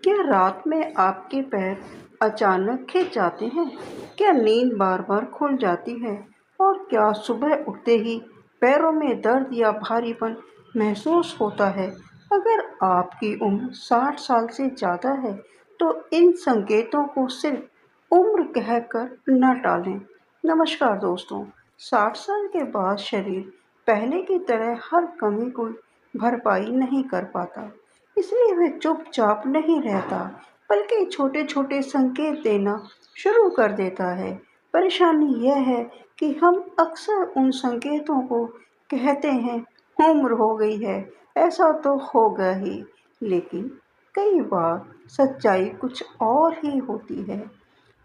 क्या रात में आपके पैर अचानक खिंच जाते हैं? क्या नींद बार-बार खुल जाती है? और क्या सुबह उठते ही पैरों में दर्द या भारीपन महसूस होता है? अगर आपकी उम्र 60 साल से ज़्यादा है, तो इन संकेतों को सिर्फ उम्र कहकर न टालें। नमस्कार दोस्तों, 60 साल के बाद शरीर पहले की तरह हर कमी को भरपाई नहीं कर पाता। इसलिए वह चुपचाप नहीं रहता, बल्कि छोटे-छोटे संकेत देना शुरू कर देता है। परेशानी यह है कि हम अक्सर उन संकेतों को कहते हैं, उम्र हो गई है, ऐसा तो होगा ही। लेकिन कई बार सच्चाई कुछ और ही होती है।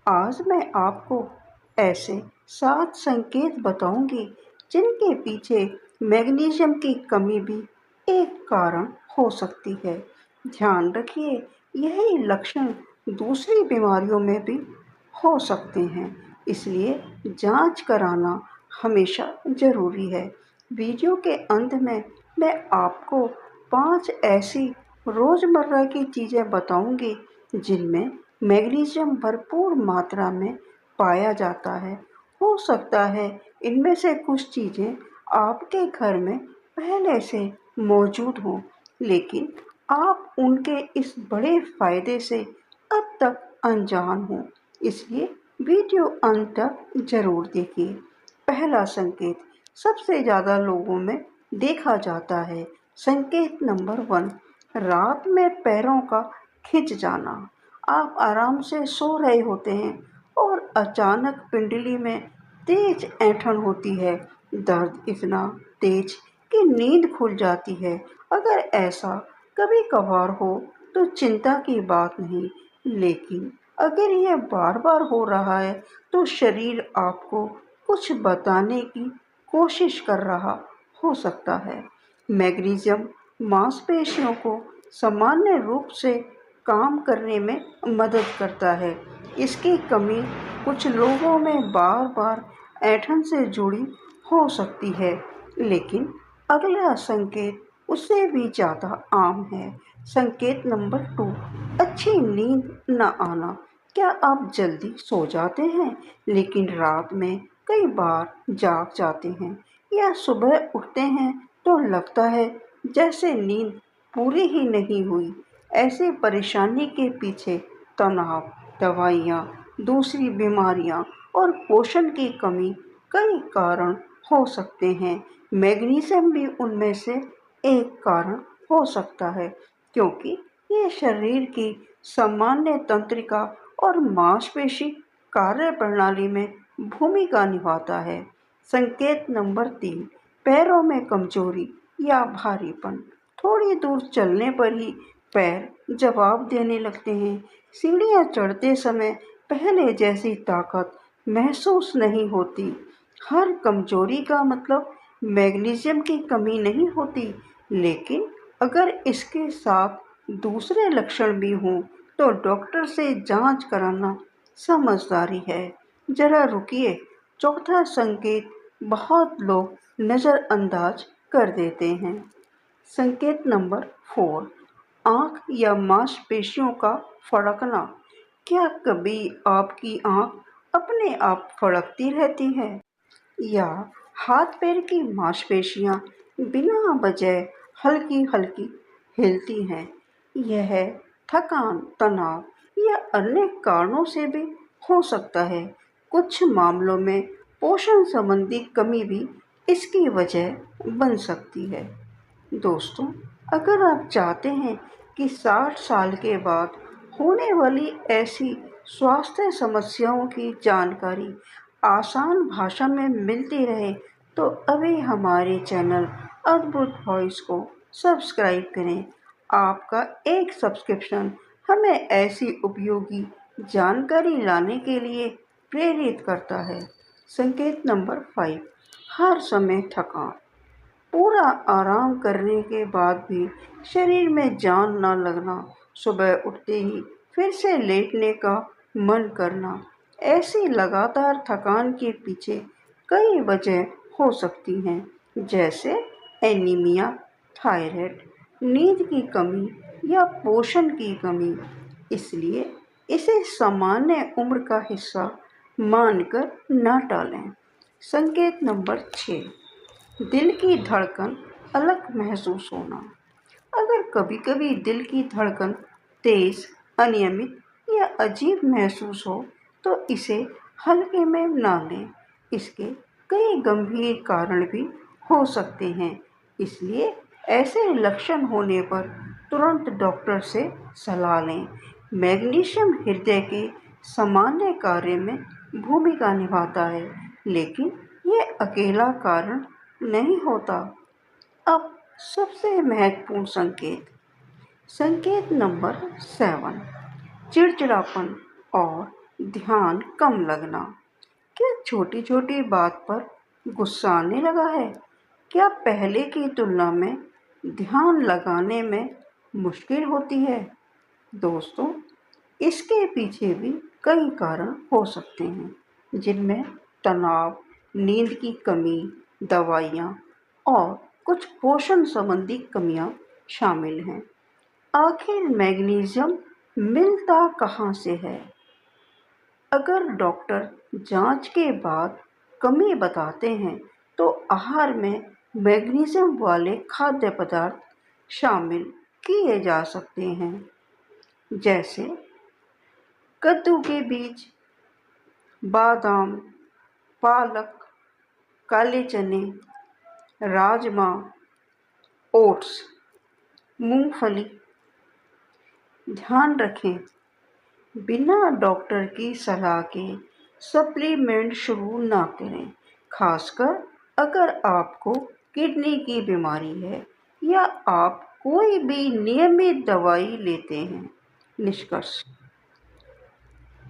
आज मैं आपको ऐसे 7 संकेत बताऊंगी जिनके पीछे मैग्नीशियम की कमी भी एक कारण हो सकती है। ध्यान रखिए, यही लक्षण दूसरी बीमारियों में भी हो सकते हैं, इसलिए जांच कराना हमेशा ज़रूरी है। वीडियो के अंत में मैं आपको 5 ऐसी रोज़मर्रा की चीज़ें बताऊंगी जिनमें मैग्नीशियम भरपूर मात्रा में पाया जाता है। हो सकता है इनमें से कुछ चीज़ें आपके घर में पहले से मौजूद हों, लेकिन आप उनके इस बड़े फ़ायदे से अब तक अनजान हों। इसलिए वीडियो अंत तक ज़रूर देखिए। पहला संकेत सबसे ज़्यादा लोगों में देखा जाता है। संकेत नंबर 1, रात में पैरों का खिंच जाना। आप आराम से सो रहे होते हैं और अचानक पिंडली में तेज ऐंठन होती है। दर्द इतना तेज कि नींद खुल जाती है। अगर ऐसा कभी कभार हो तो चिंता की बात नहीं, लेकिन अगर यह बार बार हो रहा है तो शरीर आपको कुछ बताने की कोशिश कर रहा हो सकता है। मैग्नीशियम मांसपेशियों को सामान्य रूप से काम करने में मदद करता है। इसकी कमी कुछ लोगों में बार बार ऐंठन से जुड़ी हो सकती है, लेकिन अगला संकेत उससे भी ज़्यादा आम है। संकेत नंबर 2, अच्छी नींद न आना। क्या आप जल्दी सो जाते हैं, लेकिन रात में कई बार जाग जाते हैं या सुबह उठते हैं तो लगता है जैसे नींद पूरी ही नहीं हुई? ऐसी परेशानी के पीछे तनाव, दवाइयाँ, दूसरी बीमारियाँ और पोषण की कमी कई कारण हो सकते हैं। मैग्नीशियम भी उनमें से एक कारण हो सकता है, क्योंकि ये शरीर की सामान्य तंत्रिका और मांसपेशी कार्य प्रणाली में भूमिका निभाता है। संकेत नंबर 3, पैरों में कमजोरी या भारीपन। थोड़ी दूर चलने पर ही पैर जवाब देने लगते हैं। सीढ़ियाँ चढ़ते समय पहले जैसी ताकत महसूस नहीं होती। हर कमजोरी का मतलब मैग्नीशियम की कमी नहीं होती, लेकिन अगर इसके साथ दूसरे लक्षण भी हों तो डॉक्टर से जांच कराना समझदारी है। जरा रुकिए, चौथा संकेत बहुत लोग नज़रअंदाज कर देते हैं। संकेत नंबर 4, आँख या मांसपेशियों का फड़कना। क्या कभी आपकी आँख अपने आप फड़कती रहती है या हाथ पैर की मांसपेशियां बिना वजह हल्की हल्की हिलती हैं? यह थकान, तनाव या अन्य कारणों से भी हो सकता है। कुछ मामलों में पोषण संबंधी कमी भी इसकी वजह बन सकती है। दोस्तों, अगर आप चाहते हैं कि 60 साल के बाद होने वाली ऐसी स्वास्थ्य समस्याओं की जानकारी आसान भाषा में मिलती रहे, तो अभी हमारे चैनल अद्भुत वॉइस को सब्सक्राइब करें। आपका एक सब्सक्रिप्शन हमें ऐसी उपयोगी जानकारी लाने के लिए प्रेरित करता है। संकेत नंबर 5, हर समय थकान। पूरा आराम करने के बाद भी शरीर में जान न लगना, सुबह उठते ही फिर से लेटने का मन करना। ऐसी लगातार थकान के पीछे कई वजह हो सकती हैं, जैसे एनीमिया, थायराइड, नींद की कमी या पोषण की कमी। इसलिए इसे सामान्य उम्र का हिस्सा मानकर न टालें। संकेत नंबर 6, दिल की धड़कन अलग महसूस होना। अगर कभी-कभी दिल की धड़कन तेज, अनियमित या अजीब महसूस हो तो इसे हल्के में ना लें। इसके कई गंभीर कारण भी हो सकते हैं, इसलिए ऐसे लक्षण होने पर तुरंत डॉक्टर से सलाह लें। मैग्नीशियम हृदय के सामान्य कार्य में भूमिका निभाता है, लेकिन यह अकेला कारण नहीं होता। अब सबसे महत्वपूर्ण संकेत, संकेत नंबर 7, चिड़चिड़ापन और ध्यान कम लगना। क्या छोटी छोटी बात पर गुस्सा आने लगा है? क्या पहले की तुलना में ध्यान लगाने में मुश्किल होती है? दोस्तों, इसके पीछे भी कई कारण हो सकते हैं, जिनमें तनाव, नींद की कमी, दवाइयाँ और कुछ पोषण संबंधी कमियां शामिल हैं। आखिर मैग्नीशियम मिलता कहाँ से है? अगर डॉक्टर जांच के बाद कमी बताते हैं तो आहार में मैग्नीशियम वाले खाद्य पदार्थ शामिल किए जा सकते हैं, जैसे कद्दू के बीज, बादाम, पालक, काले चने, राजमा, ओट्स, मूंगफली। ध्यान रखें, बिना डॉक्टर की सलाह के सप्लीमेंट शुरू ना करें, खासकर अगर आपको किडनी की बीमारी है या आप कोई भी नियमित दवाई लेते हैं। निष्कर्ष,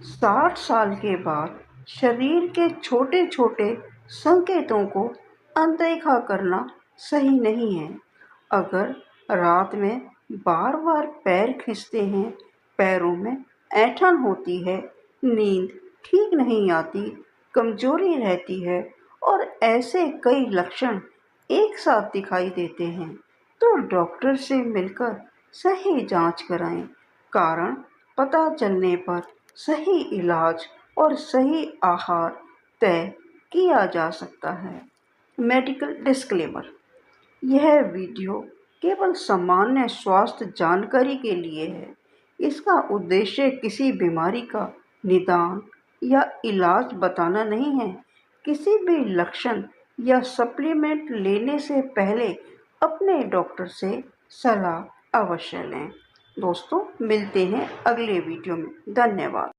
60 साल के बाद शरीर के छोटे छोटे संकेतों को अनदेखा करना सही नहीं है। अगर रात में बार बार पैर खींचते हैं, पैरों में ऐंठन होती है, नींद ठीक नहीं आती, कमजोरी रहती है और ऐसे कई लक्षण एक साथ दिखाई देते हैं, तो डॉक्टर से मिलकर सही जांच कराएं। कारण पता चलने पर सही इलाज और सही आहार तय किया जा सकता है। मेडिकल डिस्क्लेमर, यह वीडियो केवल सामान्य स्वास्थ्य जानकारी के लिए है। इसका उद्देश्य किसी बीमारी का निदान या इलाज बताना नहीं है। किसी भी लक्षण या सप्लीमेंट लेने से पहले अपने डॉक्टर से सलाह अवश्य लें। दोस्तों, मिलते हैं अगले वीडियो में। धन्यवाद।